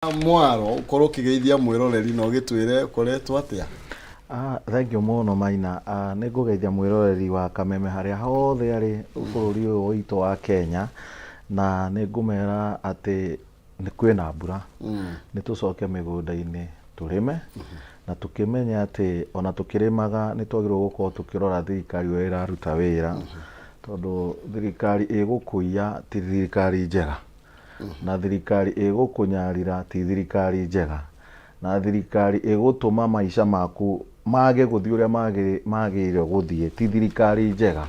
Mwaro ukorwo kigeithia mwiroreri no gitwire koretwo atia. Thank you muno Maina. Nigugeithia mwiroreri wa Kameme haria hothe ari bururi uyu witu wa Kenya, na ningumera ati ni kwina mbura. Ni tucoke migunda-ini turime na tukimenya ati ona tukirimaga ni twagirwo gukorwo tukirora thirikari uria iraruta wira, tondu thirikari igukuia ti thirikari njega, na thirikari igukunyarira ti thirikari njega, na thirikari igutuma maisha maku mage guthii uria magire guthii ti thirikari njega.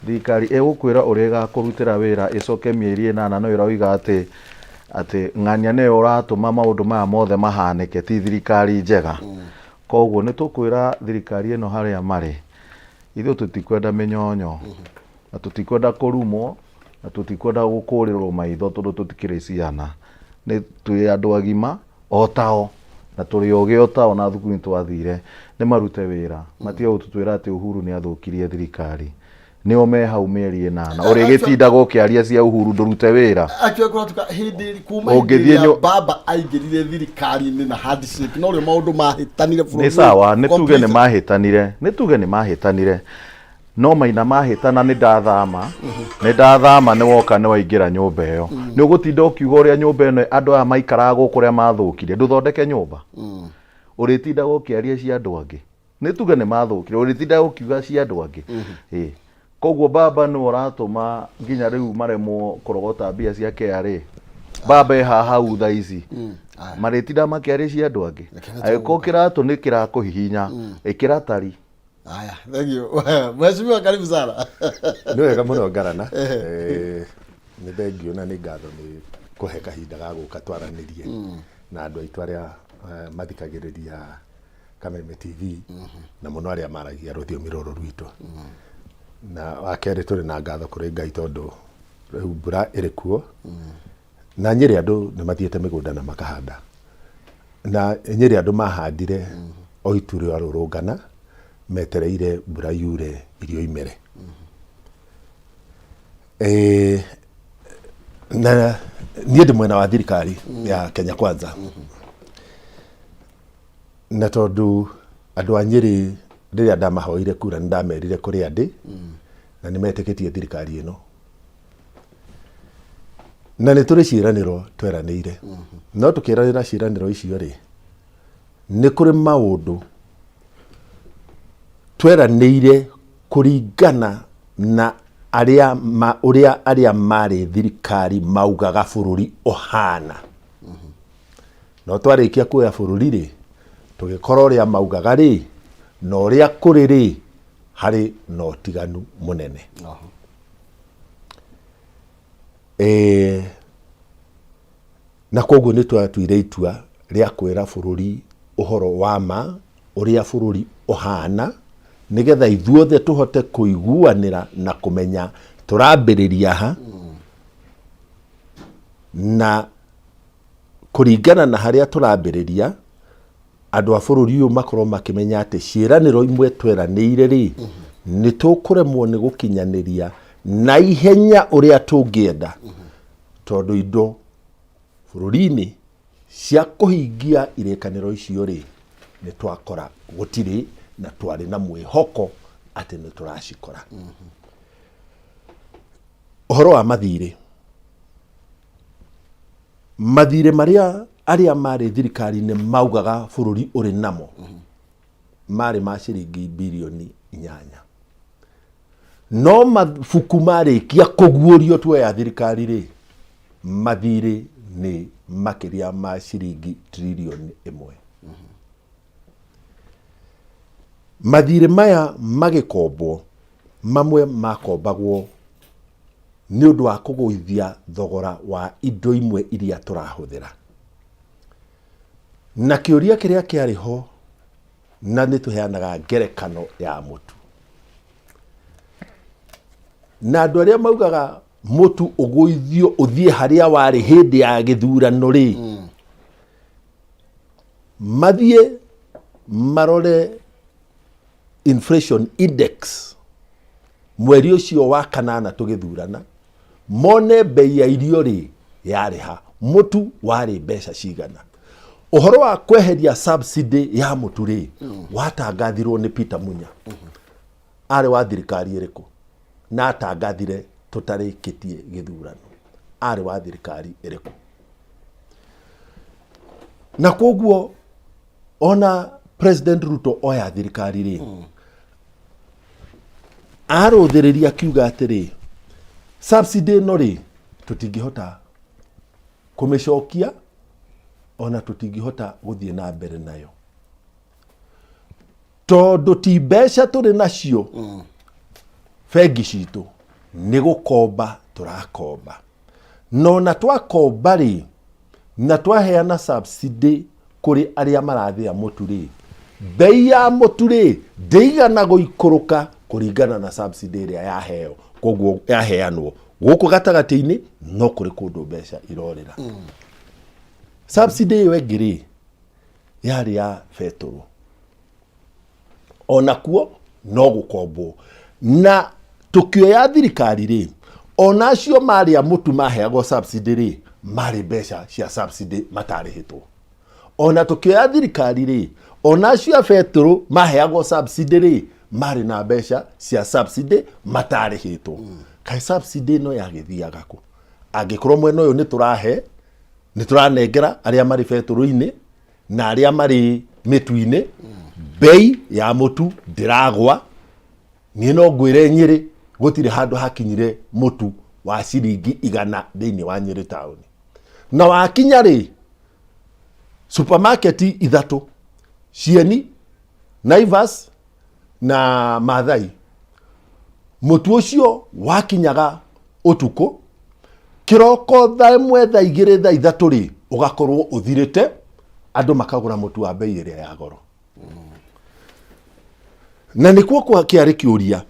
Thirikari igukwira uria igakurutira wira icoke mieri 8 no irauga ati ng'ania ne uratuma maundu maya mothe mahanike ti thirikari njega. Koguo ni tukwira thirikari ino haria mari ithu tutikwenda minyonyo na tutikwenda kurumwo na tutikwenda gukurirwo maitho tondu tutikiri ciana, ni twi andu agima otao na turi oge otao na thukuru twathire ni marute wira matige gututwira ati Uhuru ni athukirie thirikari nio me hau mieri 8 uri gitinda gukiaria cia Uhuru ndurute wira akio kuratuka hindi kuma ngithie baba aingirire thirikari ni na handshake no rio maundu mahitanire bururi ni sawa ni tuge ni mahitanire no Maina mahitana ni ndathama ni woka ni waingira nyumba iyo ni ugutinda ukiuga uria nyumba ino andu aya maikaraga guku ria mathukire nduthondeke nyumba uritinda gukiaria cia andu angi ni tuge ni mathukire uritinda ukiuga cia andu angi koguo baba ni uratuma nginya riu maremwo kurogota mbia cia KRA baba haha utha ici maritinda makiaria cia andu angi agiko kiratu ni kirakuhihinya ikiratari. Aya, thank you. Mheshimiwa karibu sana. Ni wega muno ngarana. Ni thengio na ni ngatho ni kuhe kahinda ga guka twaranirie na andu aitu aria mathikagiriria Kameme TV na muno aria maragia ruthiomi ruru rwitu. Na wakere turi na ngatho kuri Ngai tondu riu mbura iri kuo na Nyeri andu ni mathiete migunda na makahanda na Nyeri andu mahandire o ituri arurungana metereire mbura yure irio imere. Na niĩ ndĩ mwena wa thirikari ya Kenya Kwanza na tondu andu a Nyeri rĩrĩa ndamahoire kura ndamerire kũrĩa ndĩ na nĩ metĩkĩtie thirikari ĩno na nĩ tũrĩ ciĩranĩro tweranĩire no tũkĩranĩra ciĩranĩro icio rĩ nĩ kũrĩ maũndũ tweranĩire kũringana na aria mari thirikari maugaga bururi ohana no twarikia kuoya bururi ri tugikora uria maugaga ri no uria kuri ri hari no tiganu munene. Na koguo ni twatuire itua ria kwira bururi uhoro wa ma uria bururi ohana nigetha ithuothe tuhote kuiguanira na kumenya turambiriria ha na kuringana na haria turambiriria andu a bururi uyu makorwo makimenya ati ciiraniro imwe tweranĩire ri ni tukuremwo ni gukinyaniria na ihenya uria tungienda tondu indo bururi-ini cia kuhingia irekaniro icio ri ni twakora gutiri na twari na mwihoko ati ni turacikora. Uhoro wa mathire maria aria mari thirikari ni maugaga bururi uri namo mari ma ciringi bilioni 8 no mabuku marikia kuguorio tuoya thirikari ri mathire ni makiria ma ciringi trilioni 1. Mathire maya magikombwo mamwe makombagwo ni undu wa kuguithia thogora wa indo imwe iria turahuthira na kiuria kiria kiariho na ni tuheanaga ngerekano ya mutu na andu aria maugaga mutu uguithio uthie haria wari hindi ya githurano ri mathie marore inflation index mweri ucio wa 8 tugithurana mone bei ya irio ri yari ha mutu wari mbeca cigana Uhoro wa kweheria subsidy ya muture watangathirwo ni Peter Munya. Ari wa thirikari iriku na atangathire tutarikitie githurano. Ari wa thirikari iriku. Na koguo ona President Ruto oya thirikari ri aruthiriria kiuga atiri subsidy no ri tutingihota kumicokia ona tutingihota guthie na mbere nayo tondu ti mbeca turi nacio bengi citu ni gukomba turakomba no na twakomba ri na twaheana subsidy kuri aria marathia muturi bei ya muturi ndeigana guikuruka kuringana na subsidy iria yaheo koguo yaheanwo guku gatagati-ini no kuri kundu mbeca irorera subsidy yo engiri yari ya fetoro ona kuo no gukombo na tukio ya thirikari ri ona acio mari mutu maheagwo subsidy ri mari mbeca cia subsidy matarihitwo ona tukio ya thirikari ri ona acio fetoro maheagwo subsidy ri mari na mbeca cia subsidy matarihitwo kai subsidy no yagithiaga ku angikorwo mwena uyu ni turanengera aria mari fetoro-ini na aria mari mitu-ini bei ya mutu ndiragwa ni no ngwire Nyeri gutire handu hakinyire mutu wa ciringi 100 thiini wa Nyeri town na wakinya ri supermarket ithatu Cieni, Naivas na Maathai mutu ucio wakinyaga utuku kiroko thaa imwe thaa igiri thaa ithatu ri ugakorwo uthirite andu makagura mutu wa bei iria ya goro na nikuo kwa kiari kiuria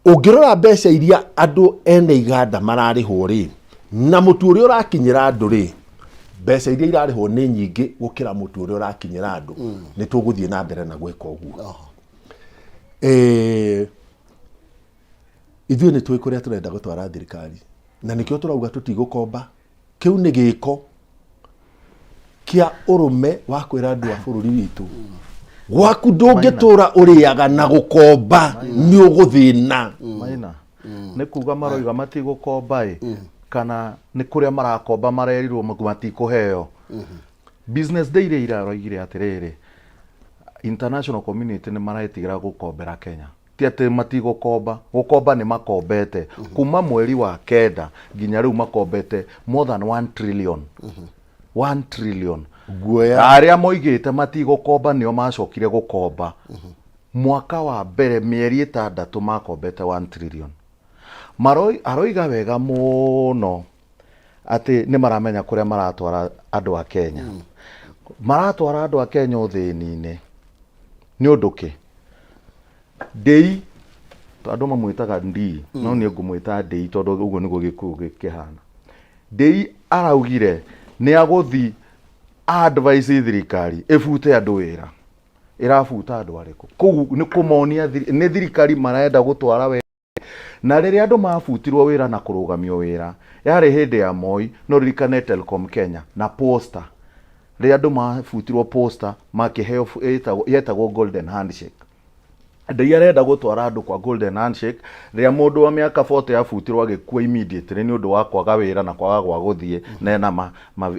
ungirora mbeca iria andu ene iganda mararihwo ri na mutu uria urakinyira andu ri mbeca iria irarihwo ni nyingi gukira mutu uria urakinyira andu ni tuguthie na mbere na gwika uguo ithuĩ nĩ tũĩ kũrĩa tũrenda gũtwara thirikari na nĩkĩo tũrauga tũtigũkomba kĩu nĩ gĩko kĩa ũrũme wa kwĩra andũ a bũrũri witũ gwaku ndũngĩtũra ũrĩaga na gũkomba nĩ ũgũthĩna Maina nĩ kuga maroiga matigũkomba kana nĩ kũrĩa marakomba marerirwo matikũheo business day iria iraroigire atĩrĩrĩ international community nĩ maretigira gũkombera Kenya ati matigũkomba gukomba ni makombete kuma mweri wa kenda nginya riu makombete more than 1 trillion 1 trillion guoya aria moigite matigũkomba nio macokire gukomba mwaka wa mbere mieri 6 makombete 1 trillion aroiga wega muno ati ni maramenya kuria maratwara andu a Kenya maratwara andu a Kenya uthini-ini ni unduki Dei tondu mamwitaga ndi no ni ngumwita Dei tondu uguo niguo gikuo gikihana Dei araugire ni aguthi advice thirikari ifute andu wira irafuta andu ariku kugu ni kumonia ni thirikari marenda gutwara we na riria andu mafutirwo wira na kurugamio wira yari hindi ya Moi no ririkane Telecom Kenya na Posta riria andu mafutirwo Posta makiheo yetagwo golden handshake Dei arenda gutwara andu kwa golden handshake riria mundu wa miaka 40 afutirwo agikua immediately ni undu wa kwaga wira na kwaga gwa guthie na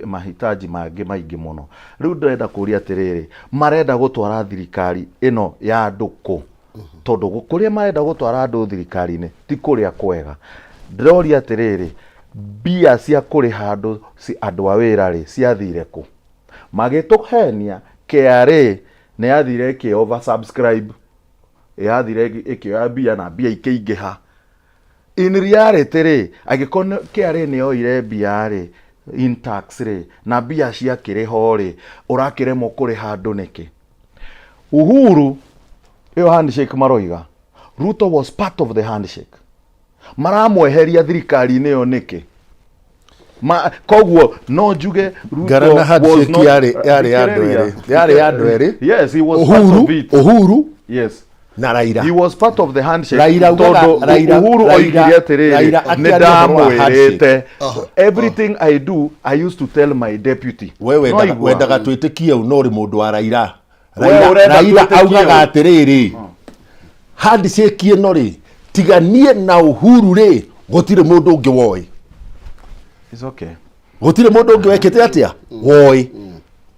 mahitaji mangi maingi muno riu ndenda kuria atiriri marenda gutwara thirikari ino ya andu ku tondu gukuria marenda gutwara andu thirikari-ini ti kuria kwega ndiroria atiriri bia cia kuriha andu si andu a wira ri ciathire ku magituhenia KRA ni yathire ki oversubscribe yathire ikioya bia na bia ikeingiha in reality ri agikona KRA ni oire bia ri in tax ri na bia cia kiriho ri urakiremo kuriha andu niki Uhuru iyo handshake maroiga Ruto was part of the handshake maramweheria thirikari-ini yo niki koguo no njuge Ruto was not yari andu eri yes he was Uhuru, part of it Uhuru yes na Raila. He was part of the handshake. Raila Uhuru oigire atiriri nindamwirite everything I do I used to tell my deputy. Wewe wendaga twitikie no ri mundu wa Raila. Raila augaga atiriri handshake ino ri tiganie na Uhuru ri gutire mundu ungi woi. It's okay. Gutire mundu ungi wekete atia woi.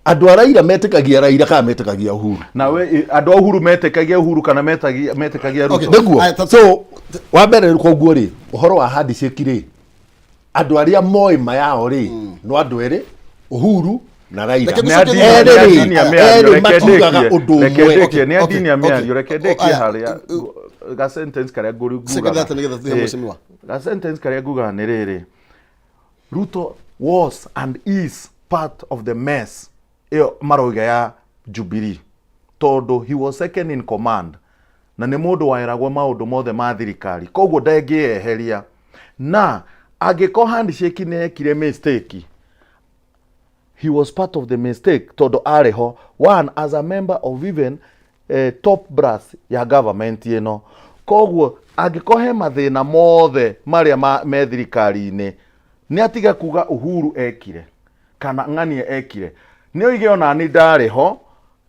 Andu a Raila metikagia Raila kana metikagia Uhuru. Na we andu a Uhuru metikagia Uhuru kana metikagia Ruto. Neguo. So wa mbere ko guo ri uhoro wa handshake ri andu aria moi mayao ri no andu eri Uhuru na Raila. Ni adini ameario rekedekie haria ga sentence karia nguri guga. Ga sentence karia guga ni riri. Ruto was and is part of the mess maroiga ya Jubilee. Todo he was second in command. Na ni mundu wairagwo maundu mothe ma thirikari. Koguo ndangieheria. Na agiko handshake ne ekire mistake. He was part of the mistake. Todo areho one as a member of even top brass ya government ino. Koguo agikohe mathina mothe maria me thirikari-ini ni atiga kuga Uhuru ekire kana ng'anie ekire ni oige ona ni ndariho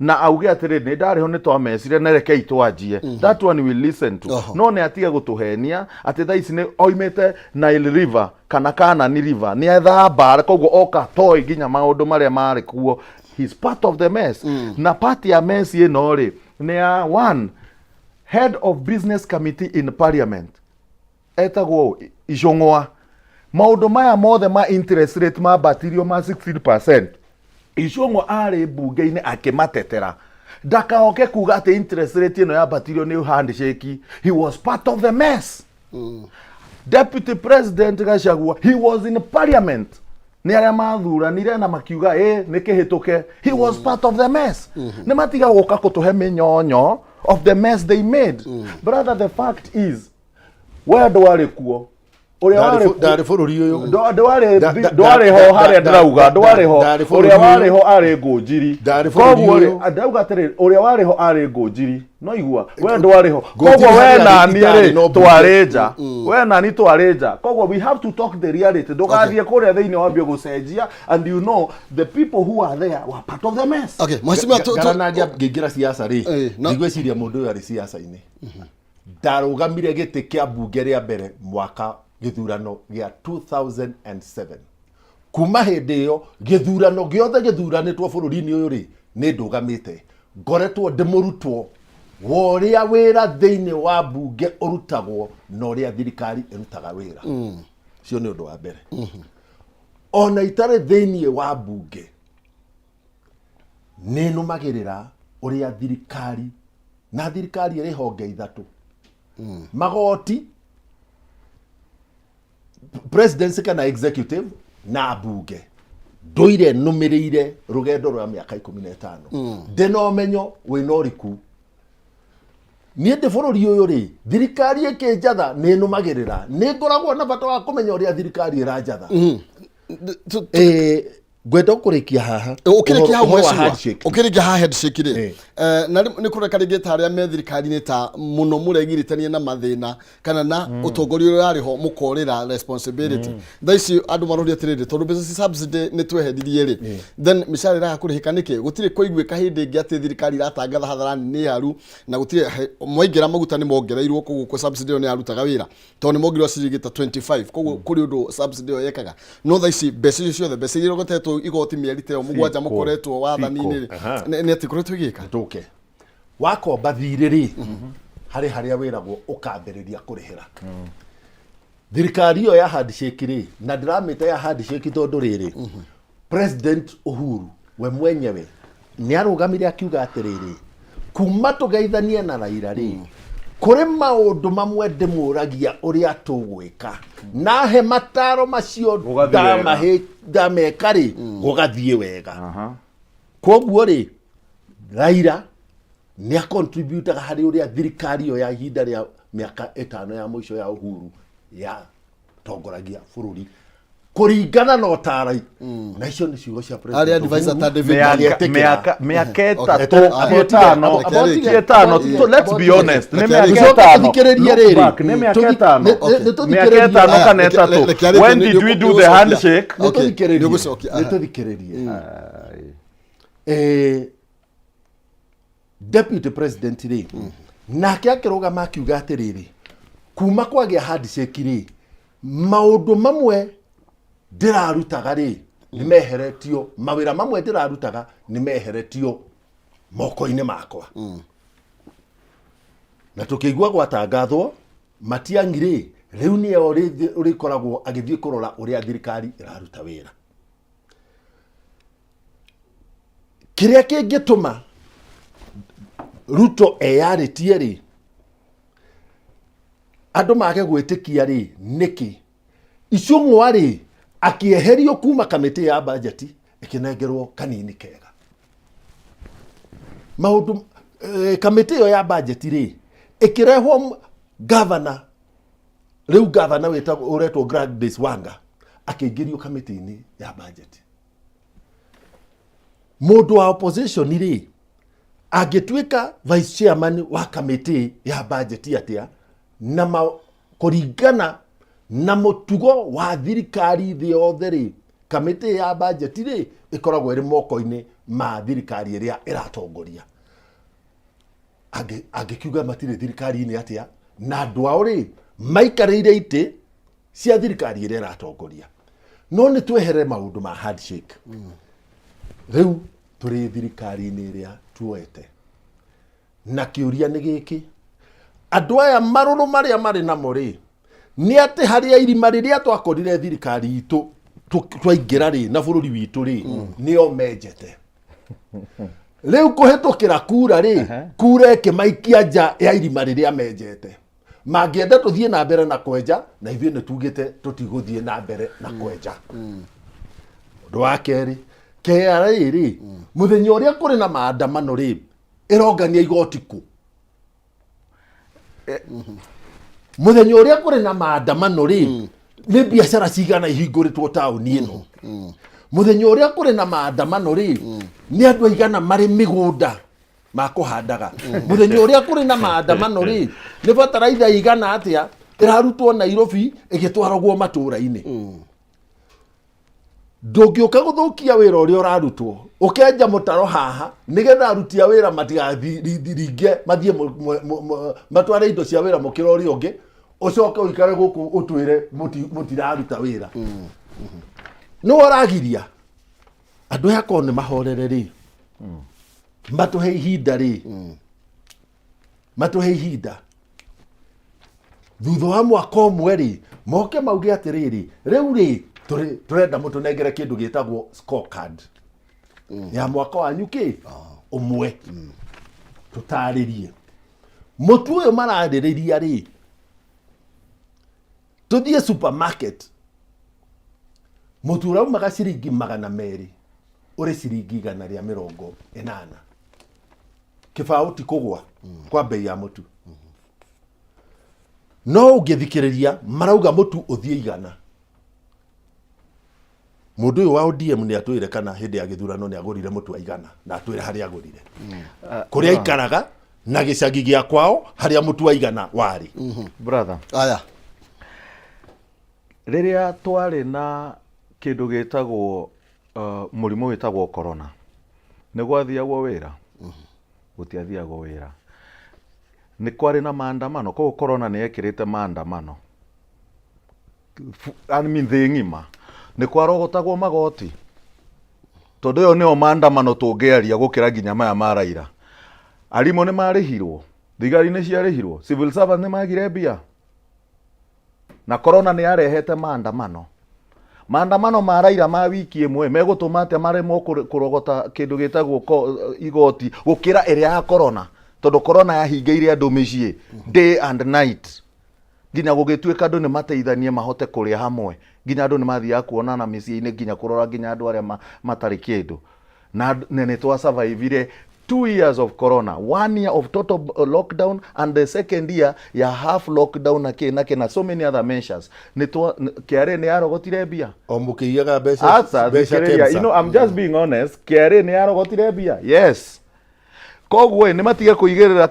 na auge atiri ni ndariho ni twamecire nereke itwanjie that one we listen to no ni atiga gutuhenia ati tha ici ni oimete Nile River kana ni river ni etha bara koguo oka toy ginya maundu maria mari kuo. He's part of the mess na party ya mess ino ri ni ya one head of business committee in parliament etagwo Ijong'wa. Maundu maya mothe ma interest rate ma batirio ma 16%. Ijong'wa ari bunge-ini akimatetera. Ndakaoke kuga ati interest rate ino ya batirio ni handshake. He was part of the mess. Deputy President Gachagua, he was in parliament. Ni aria mathuranire na makiuga ni kihituke. He was part of the mess. Ni matiga guka kutuhe minyonyo of the mess they made. Brother, the fact is where do wari kuo Dari bururi uyu ndwari ho haria ndrauga ndwari ho uria wari ho ari ngujiri koguo ndauga atiri uria wari ho ari ngujiri no igua we ndwari ho koguo we na ni ri twareja we na ni twareja koguo we have to talk the reality ndugathie kuria thiini wambie gucenjia and you know the people who are there were part of the mess. Okay, mheshimiwa garana ngingira siasa ri ndigweciria mundu uyu ari siasa-ini ndarugamire giti kia bunge ria mbere mwaka githurano gya 2007 kuma hindi iyo githurano giothe githuranitwo bururi-ini uyu ri ni ndugamite ngoretwo ndimurutwo woria wira thiini wa bunge urutagwo na uria thirikari irutaga wira cio ni undu wa mbere ona itare thiini wa bunge ni numagirira uria thirikari na thirikari iri honge ithatu magoti presidency kana executive na bunge ndoire numirire rugendo rwa miaka 15 ndeno menyo winoriku nie de bururi uyu ri thirikari ikinjatha ni numagirira ni ngoragwo na bata wa kumenya uria thirikari iranjatha gwenda kurikia haha ukirikia haha mweshwa ukirikia haha handshake ri na ni kureka ringi taria me thirikari ni ta muno muregiritania na mathina kana na utongoria uri ariho mukorira responsibility thaici andu marori atiriri tondu business subsidy ni twehedirie ri then mishara ya kurihika niki gutire koiguika hindi ingi ati thirikari iratangatha hatharani ni haru na gutire moingira maguta ni mongereirwo koguo subsidy ni arutaga wira tondu ni mongereirwo cirigita 25 koguo kuri undu subsidy yekaga no thaici mbeca ciothe mbeca irogotetwo igoti mierite mugwanja mukoretwo wathani-ini ni ati koretwo igika tuke wakomba thiriri hari haria wiragwo ukambiriria kurihira thirikari iyo ya handshake ri na ndiramite ya handshake tondu riri President Uhuru we mwenyewe ni arugamire akiuga atiriri kuma tugeithanie na Raila ri kuri maundu mamwe ndimuragia uria tugwika nahe mataro macio ndameka ri gugathie wega koguo ri Raila ni contribute hari uria thirikari yo ya ihinda ria miaka 5 ya mwisho ya Uhuru ya tongoragia bururi kuringana na otarai na icio ni ciugo cia president Ari advisor ta David miaka itano let's be honest ni miaka itano kana itatu when did we do the handshake deputy president ri nake akirugama akiuga atiriri kuma kwagia handshake ri maundu mamwe ndirarutaga ri ni meheretio mawira mamwe ndirarutaga ni meheretio moko-ini makwa na tukigwa gwatangathwo Matiang'i ri riu ni uri koragwo agithie kurora uria thirikari iraruta wira kiria kingituma Ruto eyaritie ri andu mage gwitikia ri niki icung'wa ri akieherio kuma kamiti ya budget ikinengerwo kanini kega maundu kamiti yo ya budget ri ikirehwo governor riu governor wetagwo uretwo Gladys Wanga akeingirio kamiti-ini ya budget mundu wa opposition ri agituika vice chairman wa kamiti ya budget atia na kuringana na mutugo wa thirikari thi yothe ri kamiti ya budget ri ikoragwo iri moko-ini ma thirikari iria iratongoria agikiuga matire thirikari-ini atia na andu ao ri maikarire ite cia thirikari iria iratongoria no ni twehere maundu ma handshake riu turi thirikari-ini iria tuoete na kiuria ni giki andu aya maruru maria mari namo ri ni ati haria irima riria twakorire thirikari itu twaingira ri na bururi witu ri nio menjete riu kuhitukira kura ri kura ikimaikia nja ya irima riria menjete mangienda tuthie na mbere na kwenja na ithie ni tugite tutiguthie na mbere na kwenja undu wa keri KRA ri muthenya uria kuri na maandamano ri irongania igoti ku muthenya uria kuri na maandamano ri ni biashara cigana ihinguritwo tauni ino muthenya uria kuri na maandamano ri ni andu aigana mari migunda makuhandaga muthenya uria kuri na maandamano ri ni bataraitha igana atia irarutwo Nairobi igitwaragwo matura-ini ndungiuka guthukia wira uria urarutwo ukenja mutaro haha nigetha arutia wira matigathiringe mathie matware indo cia wira mukira uria ungi ucoke uikare guku utwire mutiraruta wira no oragiria andu yako ni mahorere ri matuhe ihinda ri matuhe ihinda thutha wa mwaka umwe ri moke mauge atiriri riu ri turenda mutu nengere kindu gitagwo scorecard ya mwaka wa nyuki umwe tutaririe mutu uyu maraririria ri tuthie supermarket mutu uraumaga ciringi 200 uri ciringi 180 kibauti kugwa kwa bei ya mutu no ugithikiriria marauga mutu uthie 100 mundu uyu wa ODM ni atwire kana hindi ya githurano ni agurire mutu wa 100 na atwire hari agurire kuria ikaraga na gicagi gia kwao haria mutu wa 100 wari brother aya riria twari na kindu gitagwo murimu witagwo corona ni gwathiagwo wira gutiathiagwo wira ni kwari na maandamano ko corona ni ekirite maandamano animi thi ngima ni kwarogotagwo magoti tondu yo ni o maandamano tungiaria gukira nginya maya maraira arimo ni marihirwo thigari ni ciarihirwo civil servant ni magire mbia na corona ni yarehete maandamano maraira ma wiki imwe megutuma ate maremo kurogota kindu gitagwo igoti gukira iria ya corona tondu corona yahingeire andu micii day and night nginya gugituika andu ni mateithanie mahote kuria hamwe nginya andu ni mathia kuona na micii-ini nginya kurora nginya andu aria matari kindu na nene twa survive 2 years of corona, 1 year of total lockdown, and the second year ya half lockdown na so many other measures. Kiare ni arogotire bia omukiyaga besha you know, I'm just being honest. Kiare ni arogotire bia. Yes. Kogwe ni matige kuigerera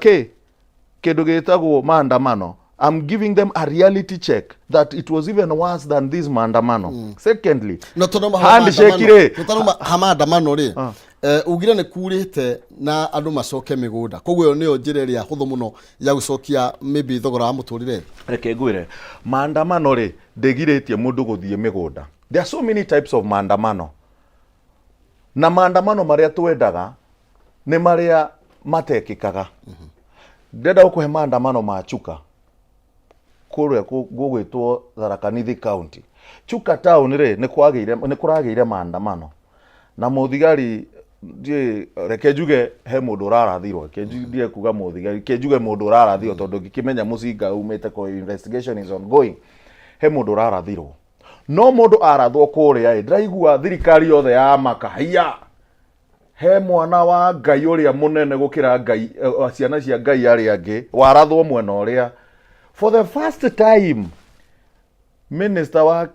kindu gitagwo maandamano. I'm giving them a reality check that it was even worse than this maandamano. Secondly, handshake maandamano ri ugire ne kurite na andu macoke migunda kogwo yo niyo njire ria huthu muno ya gucokia maybe thogora wa muturire. Reke ngwire maandamano ri ndegiritie mundu guthie migunda. There are so many types of maandamano, na maandamano maria twendaga ni maria matekikaga. Ndenda gukuhe maandamano ma Chuka kure gugwitwo Tharaka Nithi County. Chuka town ri ni kurageire maandamano na muthigari je reke juge he mundu rarathirwo ke kuga muthigari ke juge mundu rarathirwo tondu ngikimenya mucinga umite ko investigation is ongoing. He mundu rarathirwo no mundu arathwo kuria ndiraigua thirikari yothe ya makahia he mwana wa Ngai uria munene gukira Ngai ciana cia Ngai ari angi warathwo mwena uria. For the first time, Minister wa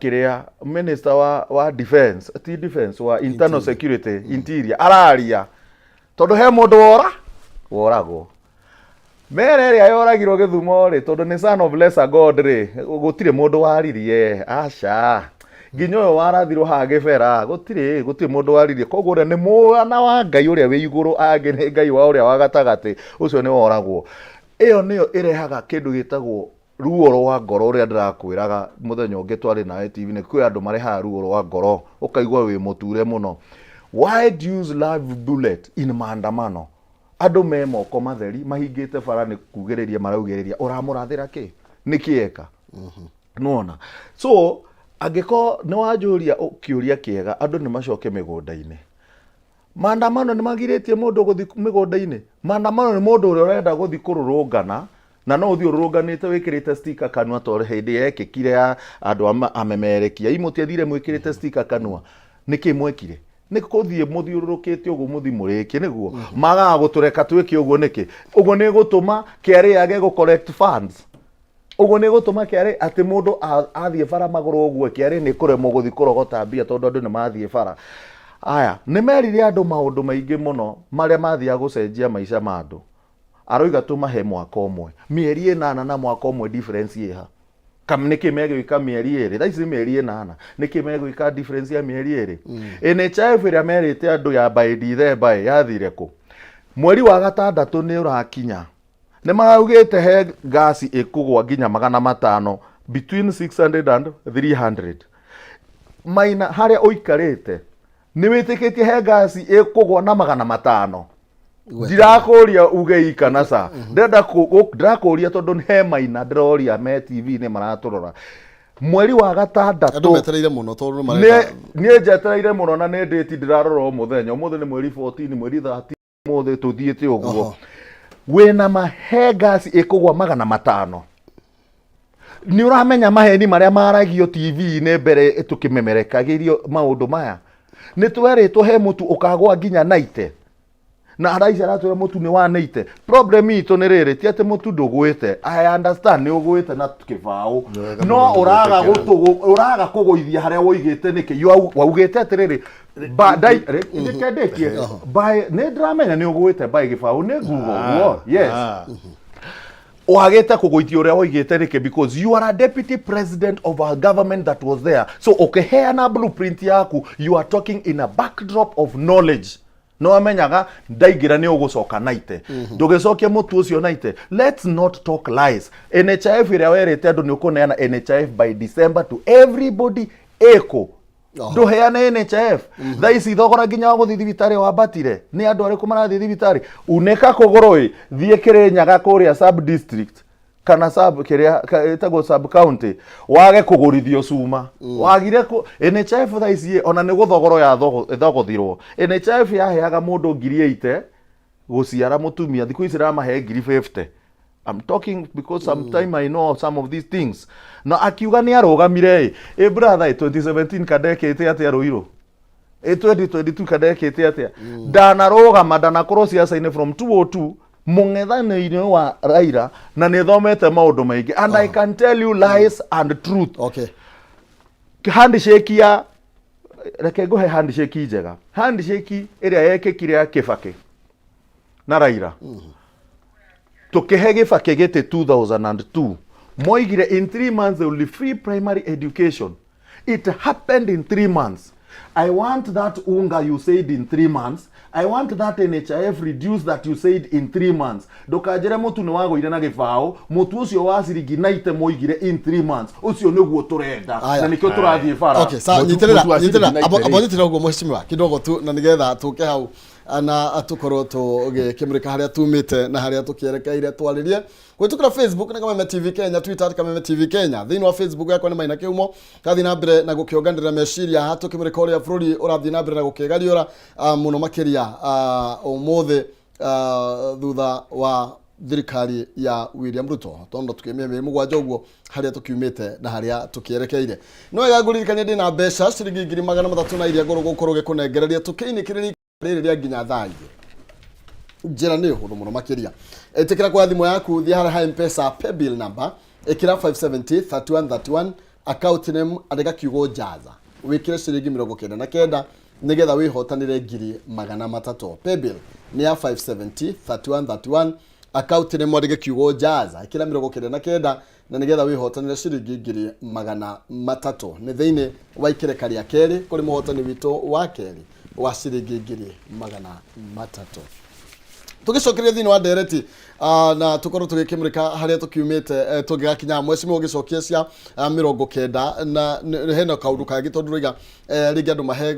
defense wa internal security, interior, araria. Tondu he mundu woragwo. Mere ria yoragirwo Githumo ri tondu ni son of lesser god ri gutire mundu waririe aca. Ginyo warathirwo ha Gibera gutire mundu waririe kogwo ria ni mwana wa Ngai uria wi iguru angi ni Ngai wa uria wa gatagati ucio ni woragwo. Iyo niyo irehaga kindu gitagwo ruo rwa ngoro uria ndirakwiraga muthenya ungi twari na TV ni kwi andu mareha ruo rwa ngoro ukaigwa wi muture muno. Why do you use live bullet in maandamano? Andu me moko matheri mahingite bara ni kugiriria maraugereria uramurathira ki nikieka nona. So agiko ni wajuria ukiuria kiega andu ni macoke migunda-ini. Maandamano ni magiritie mundu guthi migunda-ini. Maandamano ni mundu uria urenda guthi kururungana na no uthi urunganite wikirite sticker kanwa tore hindi yekikire ya andu amemerekia imuti athire mwikirite sticker kanwa niki mwekire ni kuthie muthiururukite ugu muthi muriki niguo maga gutureka twiki ugu niki ugu ni gutuma kiari yage go collect funds ugu ni gutuma kiari ati mundu athie bara maguru ugu kiari ni kuremo guthi kurogota mbia tondu andu ni mathie bara. Aya ni merire andu maundu maingi muno maria mathia gucenjia maisha ma andu. Aroiga tumahe mwaka umwe mieri 8 na mwaka umwe difference yeha kam niki megwika mieri 2 thaisi mieri 8 niki megwika difference ya mieri 2 NHIF ira merite andu ya by December yathire ku mweri wa gatandatu ni urakinya ni maraugite he gas ikugwa ginya 500 between 600 and 300 maina haria uikarite ni witikitie he gas ikugwa na 500 ndirakuria uge ikana sa ndirakuria tondu he maina ndiroria me TV ni maraturora mweri wa gatandatu andu metereire muno tondu ni njetereire muno na ni date ndirarora muthenya umuthi ni mweri 14 mweri 13 muthi tuthiite uguo wena mahe gas ikugwa 500 ni uramenya maheni maria maragio TV ni mbere tukimemerekagirio maundu maya ni tweritwo he mutu ukagwa ginya 90 na araisi aratwira mutu ni wanite. Problem ito ni riri ti ati mutu ndugwite. I understand ni ugwite na kibao no uraga kuguithia haria woigite niki waugite ati riri ba dai ndikedekie ba ne dramenya ni ugwite ba kibao ne gugo yes wagete kuguithia uria woigite niki because you are a deputy president of a government that was there. So ukiheana blueprint yaku you are talking in a backdrop of knowledge. No amenyaga ndaigira ni ugucoka naite ndugicokie mutu ucio naite. Let's not talk lies. NHIF ira werete andu ni ukuneana NHIF by December to everybody eko nduheane NHIF thaisi thogora ginya guthi thibitari wa batire ni andu ariku marathi thibitari uneka kugoroi thie Kirinyaga kuria sub district kana sub kiria etago sub county wage kugurithio cuma wagire NHIF thaisi ona ni guthogoro ya thogothirwo NHIF yaheaga mundu 8,000 guciara mutumia thiku ici ramahe 50,000. I'm talking because sometime I know some of these things. Na akiuga ni arogamire brother 2017 kadeke ite ati aruiro 2022 kadekete atia ndanarogama ndanakorwo siasa-inĩ from 202 mung'ethanĩire wa Raila na nĩthomete maũndũ maingĩ and I can tell you lies and truth. Okay. Handshake ya reke nguhe handshake njega. Handshake ĩrĩa yekĩkire ya Kibaki na Raila tukihe Kibaki gĩtĩ 2002 moigire in 3 months they will free primary education. It happened in 3 months. I want that unga you said in 3 months. I want that NHIF reduced that you said in 3 months. Ndukajire mutu ni wagũire na gĩbaũ, mutu ucio wa ciringi 90 moigire in 3 months. Ucio nĩguo turenda na nikio turathiĩ bara. Okay, sa nyitĩrĩra abonyitĩra ũguo mheshimiwa kidogo tu na nigetha tuke hau ana atukorwo tugĩkĩmũrĩka harĩa tumĩte na harĩa tũkĩerekeire twarĩrie gwĩtũkĩra Facebook na Kameme TV Kenya, Twitter Kameme TV Kenya. Thĩinĩ wa Facebook yakwa nĩ Maina Kĩhumo, kathi na mbere na gũkĩonganĩrĩra meciria ha tũkĩmũrĩka ũrĩa bũrũri ũrathiĩ na mbere na gũkĩgariũra mũno makĩria ũmũthĩ thutha wa thirikari ya William Ruto tondo tukĩmĩe mũgwanja ũguo harĩa tũkiumĩte na harĩa tũkĩerekeire. No wega ngũririkania ndĩ na mbeca ciringi 300 na iria ngoro gũkorwo gĩkũnengereria tũkĩinĩkĩrĩria rĩrĩa nginya thaĩ njĩra nĩ hũthũ mũno makĩria. Ĩtĩkĩra kwa thimũ yaku thiĩ harĩa ha M-Pesa paybill number ĩkĩra 570 3131 account name andĩka kiugo Jaza wĩkĩre ciringi 99 nigetha wĩhotanĩre ngiri 300. Paybill ni ya 570 3131 account name andĩka kiugo Jaza ĩkĩra 99 na nigetha wĩhotanĩre ciringi ngiri 300. Nĩ thĩinĩ wa ikĩreka rĩa kerĩ kũrĩ mũhotani witũ wa kerĩ wa ciringi ngiri 300. Tugicokeria thĩinĩ wa ndereti na tukorwo tugĩkĩmũrĩka harĩa tũkiumĩte tũngĩgakinya mheshimiwa ũgĩcokia cia 90 na hena kaũndũ kangĩ tondũ rĩga rĩngĩ andũ mahe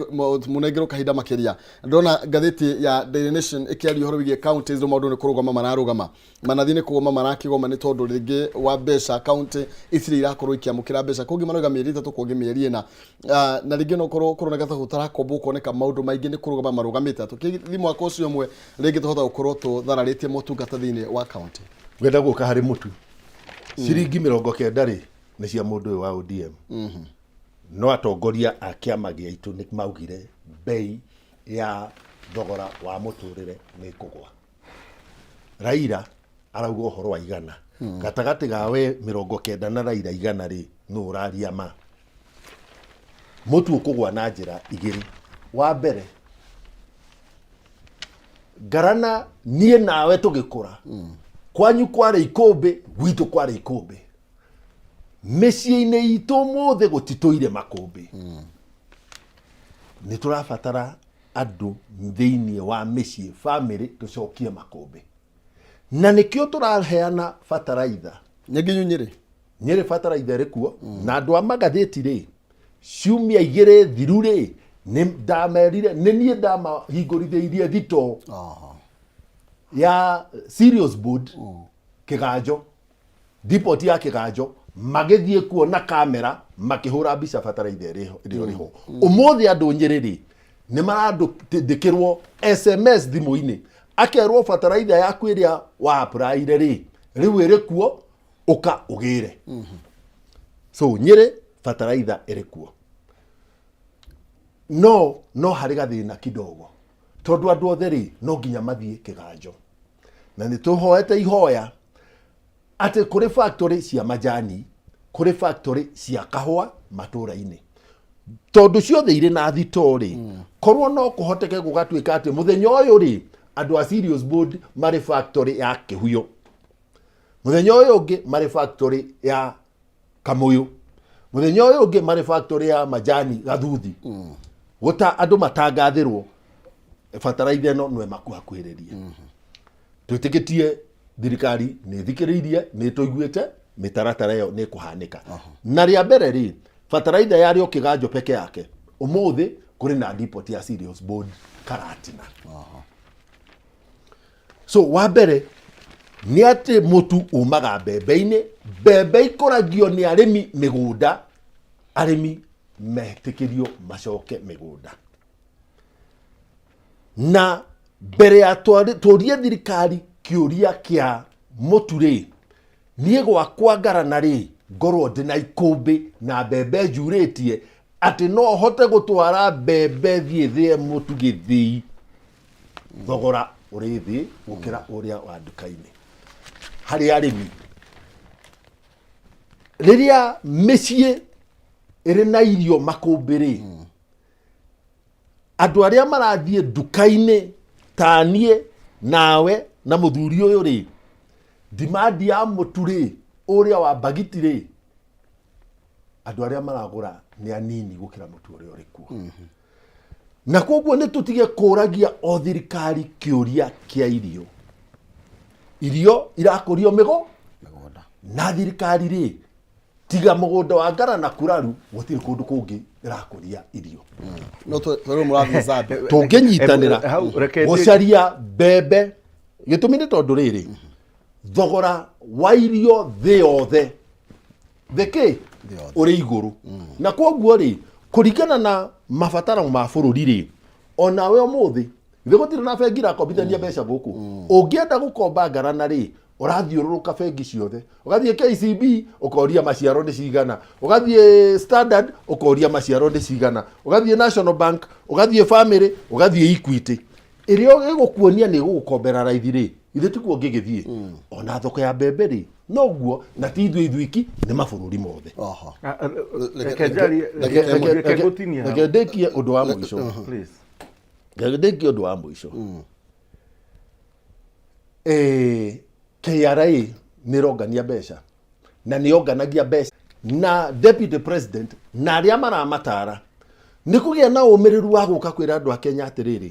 mũnengerwo kahinda makĩria. Ndona ngathĩti ya Daily Nation ĩkĩaria ũhoro wĩgiĩ counties maũndũ nĩ kũrũgama mararũgama manathi nĩ kũgoma marakĩgoma nĩ tondũ rĩngĩ wa mbeca county itirĩ irakorwo ikiamũkĩra mbeca kũngĩ maroiga mĩeri 3 kũngĩ mĩeri 4 na rĩngĩ no korwo kũroneka ta gũtarakombo kuoneka maũndũ maingĩ nĩ kũrũgama marũgamĩte tũkĩthi mwaka ũcio ũmwe rĩngĩ tũhota gũkorwo tũthararĩtie motungata thĩinĩ wa county. Gwenda gũka harĩ mũtu ciringi 90 rĩ nĩ cia mũndũ ũyũ wa ODM. No atongoria a kĩama gĩaitũ nĩ maugire bei ya thogora wa mũtũrĩre nĩ kũgwa. Raila arauga ũhoro wa igana gatagatĩ gawe 90 na Raila igana rĩ no ũraria ma mũtu ũkũgwa na njĩra igĩrĩ. Wa mbere garana niĩ nawe tũgĩkũra kwanyu kwarĩ ikũmbĩ gwitũ kwarĩ ikũmbĩ mĩciĩ-inĩ itũ mũthĩ gũtitũire makũmbĩ. Nĩ tũrabatara andũ thĩinĩ wa mĩciĩ family tũcokie makũmbĩ na nĩkĩo tũraheana bataraitha Nyeri bataraitha ĩrĩ kuo na andũ a magathĩti rĩ ciumia 2 thiru rĩ nĩ ndamerire nĩ niĩ ndamahingũrithĩirie thito ya serious board Kĩganjo depot ya Kĩganjo magĩthiĩ kuo na kamera makĩhũra mbica bataraitha ĩrĩ ho. Ũmũthĩ andũ Nyeri rĩ nĩ marandĩkĩrwo SMS thimũ-inĩ akerwo bataraitha yaku ĩrĩa wa apply rĩ rĩu ĩrĩ kuo ũka ũgĩre. So Nyeri bataraitha ĩrĩ kuo no harĩ gathĩna kidogo tondũ andũ othe rĩ no nginya mathiĩ Kĩganjo na nĩ tũhoete ihoya atĩ kũrĩ factory cia majani kũrĩ factory cia kahũa matũra-inĩ tondũ ciothe irĩ na thitorĩ korwo no kũhoteke gũgatuĩka atĩ mũthenya ũyũ rĩ andũ a serious board marĩ factory ya Kĩhuyo mũthenya ũyũ ũngĩ marĩ factory ya Kamũyũ mũthenya ũyũ ũngĩ marĩ factory ya majani Gathuthi gũta andũ matangathĩrwo bataraitha ĩno nwe makuhakuhĩrĩrie. Twĩtĩkĩtie thirikari nĩ thikĩrĩirie nĩ tũiguĩte mĩtaratara ĩyo nĩ kũhanĩka. Na rĩa mbere rĩ bataraitha yarĩ o Kĩganjo peke yake ũmũthĩ kũrĩ na depot ya serious board Karatina. So wa mbere nĩ atĩ mũtu umaga mbembe-inĩ mbembe ikũragio nĩ arĩmi mĩgũnda arĩmi metĩkĩrio macoke mĩgũnda na mbere ya tũrie thirikari kĩũria kĩa mũtu rĩ niĩ gwakwa Ngarana rĩ ngorwo ndĩ na ikũmbĩ na mbembe njurĩtie ati no hote gutwara mbembe thie thie mutu githii thogora uri thi gukira uria wa nduka-ini hari arimi riria mĩciĩ ĩrĩ na irio makũmbĩrĩ andũ arĩa marathiĩ nduka-inĩ ta niĩ nawe na mũthuri ũyũ rĩ demand ya mũtu rĩ ũrĩa wa bagiti rĩ andũ arĩa maragũra nĩ anini gũkĩra mũtu ũrĩa ũrĩ kuo na koguo nĩ tũtige kũragia o thirikari kĩũria kĩa irio irakũrio mĩgũnda na thirikari rĩ tiga mũgũnda wa ngara na kuraru gũtirĩ kũndũ kũngĩ irakũria irio no tũrĩ mũrathiĩ Zambia tũngĩnyitanĩra gũcaria mbembe gĩtũmi nĩ tondũ rĩrĩ thogora wa irio thĩ yothe thĩkĩ ũrĩ igũrũ na koguo rĩ kũringana na mabataro ma bũrũri rĩ onawe ũmũthĩ githĩ gũtirĩ na bengi irakombithania mbeca gũkũ ũngĩenda gũkomba ngarana rĩ ũrathiũrũrũka bengi ciothe ũgathiĩ KCB ũkoria maciaro nĩ cigana ũgathiĩ Standard ũkoria maciaro nĩ cigana ũgathiĩ National Bank ũgathiĩ Family ũgathiĩ Equity ĩrĩa ĩgũkuonia nĩ gũgũkombera raithi rĩ ithe tikuo ngĩgĩthiĩ ona thoko ya mbembe rĩ noguo na ti ithuiki nĩ mabũrũri mothe reke ndĩkie ũndũ wa mũico KRA nĩrongania mbeca na nĩonganagia mbeca na deputy president na arĩa maramatara nĩ kũgĩa na ũmĩrĩru wa gũka kwĩra andũ a Kenya atĩrĩrĩ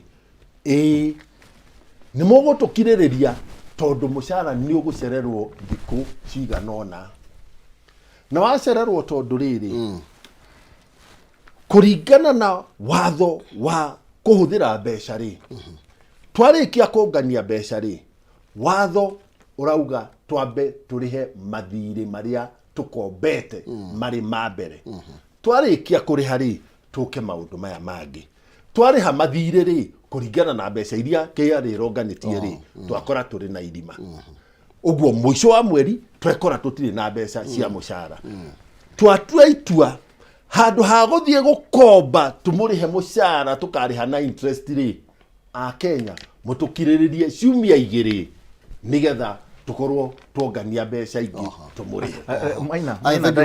nĩ mũgũtũkirĩrĩria tondũ mũcara nĩ ũgũcererwo thikũ cigana ũna na wacererwo tondũ rĩrĩ kũringana na watho wa kũhũthĩra mbeca rĩ twarĩkia kũngania mbeca rĩ watho urauga twambe turihe mathirĩ marĩa tukombete marĩ ma mbere twarĩkia kũrĩha rĩ tũke maũndũ maya mangĩ twarĩha mathirĩ rĩ kũringana na mbeca iria KRA ĩronganĩtie rĩ twakora tũrĩ na irima ũguo mũico wa mweri twekora tũtirĩ na mbeca cia mũcara twatua itua handũ ha gũthiĩ gũkomba tũmũrĩhe mũcara tũkarĩha na interest rĩ a Kenya mũtũkirĩrĩrie ciumia igĩrĩ nigetha tukorwo tuongania mbeca ingĩ tumurihe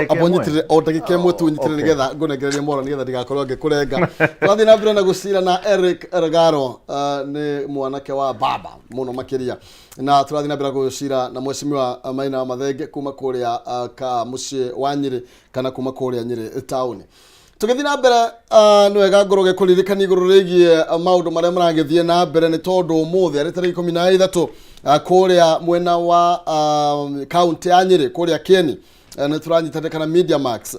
abonyitirire o ndagĩka ĩmwe tu nyitirire nigetha ngũnengererie mora nigetha ndigakorwo ngĩkũrenga twathi na mbere na gũcira na Eric Ergaro nĩ mwanake wa baba mũno makĩria na tũrathi na mbere gũcira na mheshimiwa Maina wa Mathenge kuma kũrĩa ka mũciĩ wa Nyĩrĩ kana kuma kũrĩa Nyĩrĩ town tũgĩthi na mbere nĩ wega ngorwo gĩkũririkania igũrũ rĩgiĩ maũndũ marĩa maragĩthiĩ na mbere nĩ tondũ ũmũthĩ arĩ tarĩki 13 kũrĩa mwena wa kaunti ya Nyĩrĩ kũrĩa Kieni nĩ tũranyitanĩra na Media Max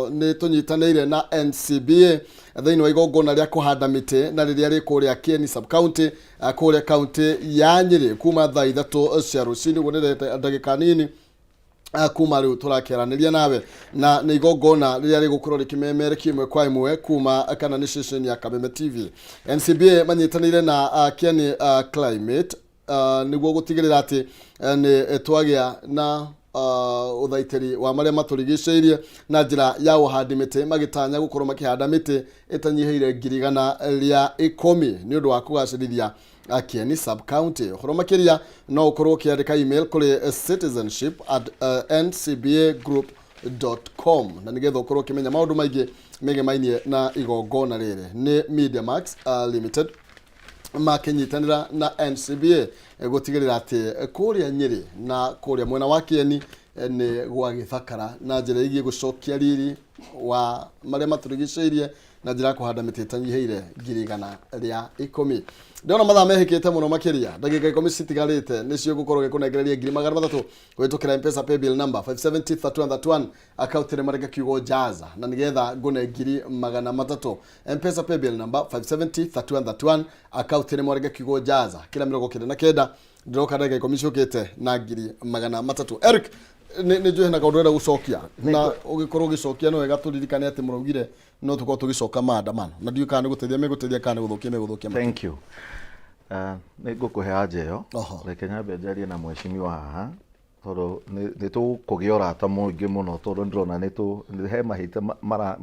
nĩ tũnyitanĩire na NCBA thĩinĩ wa igongona rĩa kũhanda mĩtĩ na rĩrĩa rĩ kũrĩa Kieni sub county kũrĩa kaunti ya Nyĩrĩ kuma thaa 3 cia rũcinĩ gũnĩrete ndagĩka nini kuma rĩu tũrakĩaranĩria nawe na nĩ igongona rĩrĩa rĩgũkorwo rĩkĩmemerekia ĩmwe kwa ĩmwe kuma kana nĩ station ya Kameme TV NCBA manyitanĩire na Kieni climate nĩguo gũtigĩrĩra atĩ nĩ twagĩa na uthaitĩri wa marĩa matũrigicĩirie na njĩra ya ũhandi mĩtĩ magĩtanya gũkorwo makĩhanda mĩtĩ ĩtanyiheire 110 nĩ ũndũ wa kũgacĩrithia Kieni sub county ũhoro makĩria no ũkorwo ũkĩandĩka email kũrĩ citizenship@ncbagroup.com na nĩgetha ũkorwo ũkĩmenya maũndũ maingĩ megemainie na igongona rĩrĩ nĩ Media Max Limited makinyitanĩra na NCBA gũtigĩrĩra atĩ kũrĩa Nyĩrĩ na kũrĩa mwena wa Kieni nĩ gwagĩthakara na njĩra ĩgiĩ gũcokia riri wa marĩa matũrigicĩirie na njĩra kũhanda mĩtĩ ĩtanyiheire 110 ndĩrona mathaa mehĩkĩte mũno makĩria ndagĩka 10 citigarĩte nĩcio gũkorwo gĩkũnengereria 300 kũhĩtũkĩra M-Pesa paybill number 5703131 account nĩ mareka kiugo jaza na nĩgetha ngũne 300 M-Pesa paybill number 5703131 account nĩ mareka kiugo jaza kila 99 ndĩroka ndagĩka 10 ciũkĩte na 300 Eric nĩ njũĩ na kaũndũ wenda gũcokia na ũgĩkorwo ũgĩcokia no wega tũririkane atĩ mũraugire no tũkorwo tũgĩcoka maandamano na ndiũ kana nĩ gũteithia megũteithia kana megũthũkia thank you nĩ ngũkũhe anja ĩyo reke nyambe njarie na mheshimiwa haha tondå nä tå kå gä ora ta mũingĩ mũno tondå ndĩrona nĩ he mahĩtia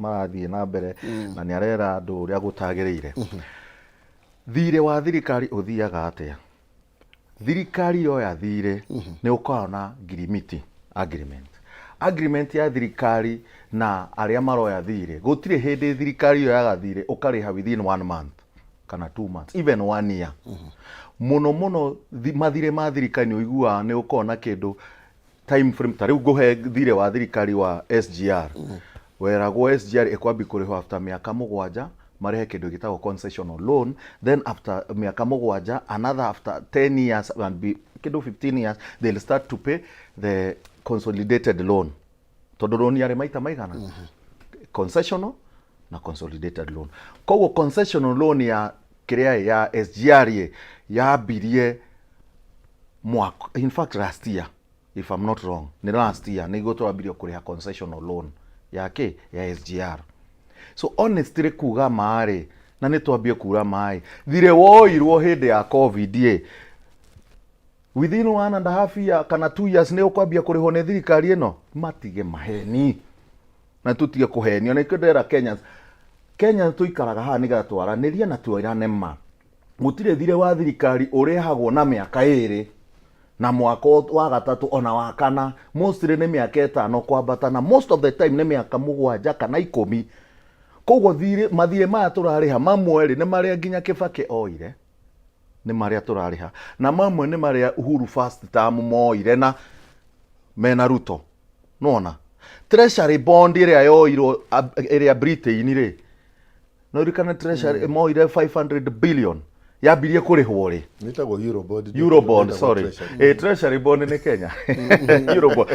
marathiĩ na mbere na nĩ arera andũ ũrĩa gũtagĩrĩire. Thirĩ wa thirikari ũthiaga atĩa? Thirikari yoya thirĩ nĩ ũkoragwo na agreement ya thirikari na arĩa maroya thirĩ. Gũtirĩ hĩndĩ thirikari yoyaga thirĩ ũkarĩha within 1 month kana 2 months, even 1 year. Mũno mathirĩ ma thirikari nĩ ũiguaga nĩ ũkoragwo na kĩndũ time frame. Ta rĩu ngũhe thirĩ wa thirikari wa SGR. Weragwo SGR ĩkwambia kũrĩhwo after mĩaka 7 marehe kĩndũ gĩtagwo concessional loan, then after mĩaka 7 another after 10 years and kĩndũ 15 years they'll start to pay the consolidated loan. Tondũ loan yarĩ maita maigana? Concessional na consolidated loan. Koguo concessional loan ya kĩrĩa ya SGR yambirie mwaka, in fact last year if I'm not wrong, ni last year nĩguo twambirie kũrĩha concessional loan ya SGR. So honestly kuga maarĩ na nĩ twambie kura maĩ thirĩ woirwo hĩndĩ ya COVID within 1.5 year kana 2 years nĩ ũkwambia kũrĩhwo nĩ thirikari ĩno. Matige maheni na tũtige kũhenio. Nĩ kĩndera Kenya tũikaraga haha nĩgetha twaranĩrie na twĩrane ma. Gũtirĩ thirĩ wa thirikari ũrĩhagwo na mĩaka 2 na mwaka wa 3 ona wa 4, mostly nĩ mĩaka 5 kwambata na most of the time nĩ mĩaka 7 kana 10. Koguo mathirĩ maya tũrarĩha mamwe nĩ marĩa nginya Kibaki oire, nĩ marĩa tũrarĩha, na mamwe nĩ marĩa Uhuru first term moire na mena Ruto. Nona treasury bond ĩrĩa yoirwo ĩrĩa Britain rĩ, no rikana treasury moire 500 billion yambirie kũrĩhwo rĩ. Nĩtagwo Eurobond, sorry. Treasury bond nĩ Kenya. Eurobond.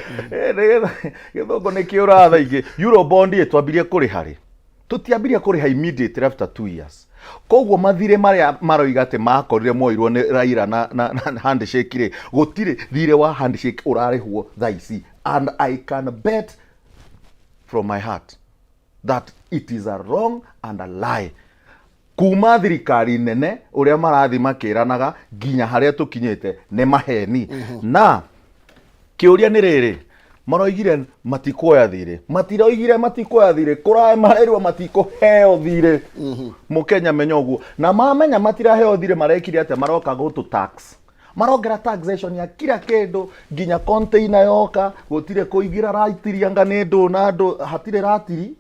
Gĩthũngũ nĩ kĩũra thaa ingĩ. Eurobond twambirie kũrĩha rĩ. Tũtiambirie kũrĩha immediately after 2 years. Koguo mathirĩ marĩa maroiga atĩ makorire moirwo nĩ Raila na handshake rĩ, gũtirĩ thirĩ wa handshake ũrarĩhwo thaa ici. And I can bet from my heart that it is a wrong and a lie. Kuma thirikari nene ũrĩa marathi makĩranaga nginya harĩa tũkinyĩte nĩ maheni. Na kĩũria nĩ rĩrĩ, maroigire matikuoya thirĩ. Matiroigire matikuoya thirĩ, kũrae marerwo matikũheo thirĩ. Mũkenya menya ũguo. Na mamenya matiraheo thirĩ marekire atĩ maroka gũtũ tax. Marongera taxation ya kila kĩndũ nginya container yoka, gũtirĩ kũingĩra raitiria nganĩ ndũ na ndũ hatirĩ ratiri.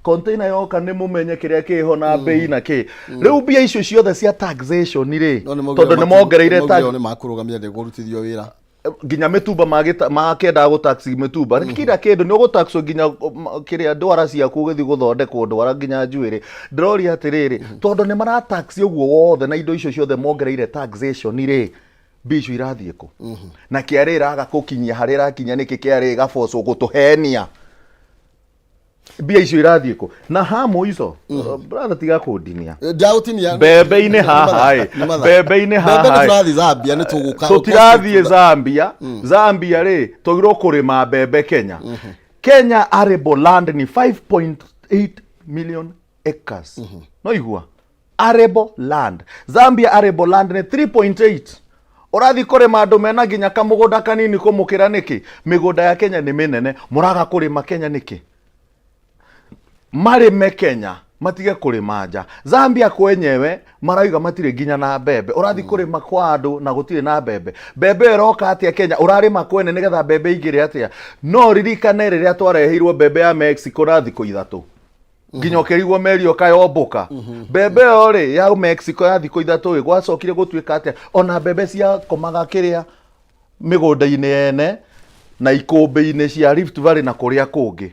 Container yoka nĩ mũmenye kĩrĩa kĩho na bei na kĩ. Rĩu mbia icio ciothe cia taxation rĩ, tondũ nĩ mongereire tax nĩ makũrũgamia ndĩ gũrutithio wĩra. Nginya mĩtumba makenda gũtaxi mĩtumba. Kila kĩndũ nĩ ũgũtaxo nginya kĩrĩa ndwara ciaku ũgĩthiĩ gũthondekwo ndwara nginya njuĩrĩ. Ndĩroria atĩrĩrĩ, tondũ nĩ marataxi ũguo wothe na indo icio ciothe mongereire taxation rĩ, mbia icio irathiĩ kũ? Na kĩarĩ ĩraga gũkinyia harĩa ĩrakinya nĩkĩ kĩarĩ gabocwo gũtũhenia. Mbia icio irathiĩ kũ? Na hamu ico brother tiga kũndinia. Ndaũtinia. Mbembe-inĩ haha mbembe-inĩ haha tũrathiĩ Zambia nĩ tũgũka. Tũtirathiĩ Zambia. Zambia rĩ tũgirwo kũrĩma mbembe Kenya. Kenya arable land ni 5.8 million acres. No igua arable land. Zambia arable land ni 3.8. Ũrathi kũrĩma andũ mena nginya kamũgũnda kanini kũmũkĩra nĩkĩ? Mĩgũnda ya Kenya nĩ mĩnene, mũraga kũrĩma Kenya nĩkĩ? Marĩme Kenya matige kũrĩma nja. Zambia kwenyewe marauga matirĩ nginya na mbembe. Ũrathi kũrĩma kwa andũ na gũtirĩ na mbembe. Mbembe ĩroka atĩa Kenya? Ũrarĩma kwene nĩgetha mbembe igĩrĩ atĩa? No ririkane rĩrĩa twarehirwo mbembe ya Mexico na thikũ 3. Nginya ũkĩrigwo meri ũkayomboka. Mbembe ĩyo rĩ ya Mexico ya thikũ 3 gwacokire gũtuĩka atĩa? Ona mbembe cia komaga kĩrĩa mĩgũnda-inĩ ene na ikũmbĩ-inĩ cia Rift Valley na kũrĩa kũngĩ.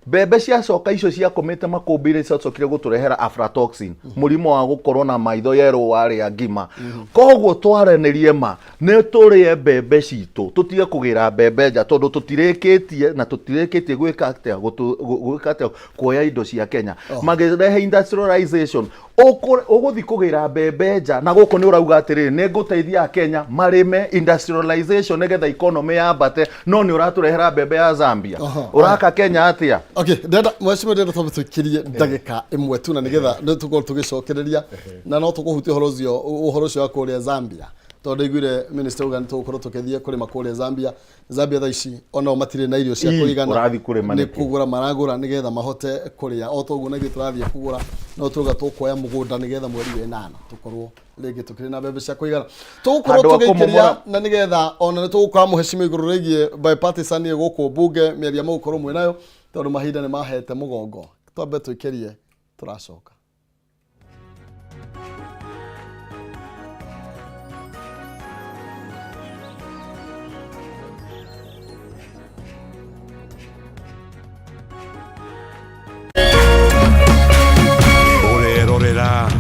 Mbembe ciacoka icio ciakomete makũmbĩ-inĩ ciacokire gũtũrehera aflatoxin, mũrimũ wa gũkorwo na maitho yerwo warĩa ngima. Koguo twaranĩrie ma nĩ tũrĩe mbembe citũ, tũtige kũgĩra mbembe nja tondũ tũtirĩkĩtie na tũtirĩkĩtie gwĩka atĩa kuoya indo cia Kenya. Magĩrehe industrialization ũgũthi kũgĩra mbembe nja na gũkũ nĩ ũrauga atĩrĩrĩ nĩ ngũteithia Kenya marĩme industrialization nĩgetha economy yambate, no nĩ ũratũrehera mbembe ya Zambia. Ũraka Kenya atĩa? Okay, ndenda mwecimu ndenda tũkirie ndagĩka ĩmwe tu na nĩgetha nĩ tũkorwo tũgĩcokereria na no tũkũhutia ũhoro ũcio wa kũrĩa Zambia. tondu igwire minister uga nitugukorwo tukithie kuri makuria Zambia thaa ici ona matire na irio cia kuigana urathi kuri ni kugura maragura nigetha mahote kuria o toguo na giturathie kugura no tuga tukoya mugunda nigetha mweri wa 8 tukorwo rege tukiri na bebe cia kuigana tugukorwo tugikiria na nigetha ona nitugukora muheshimiwa iguru regie bipartisan guku bunge miaria mugukorwo mwinayo tondu mahinda ni mahete mugongo twambe twikirie turacoka.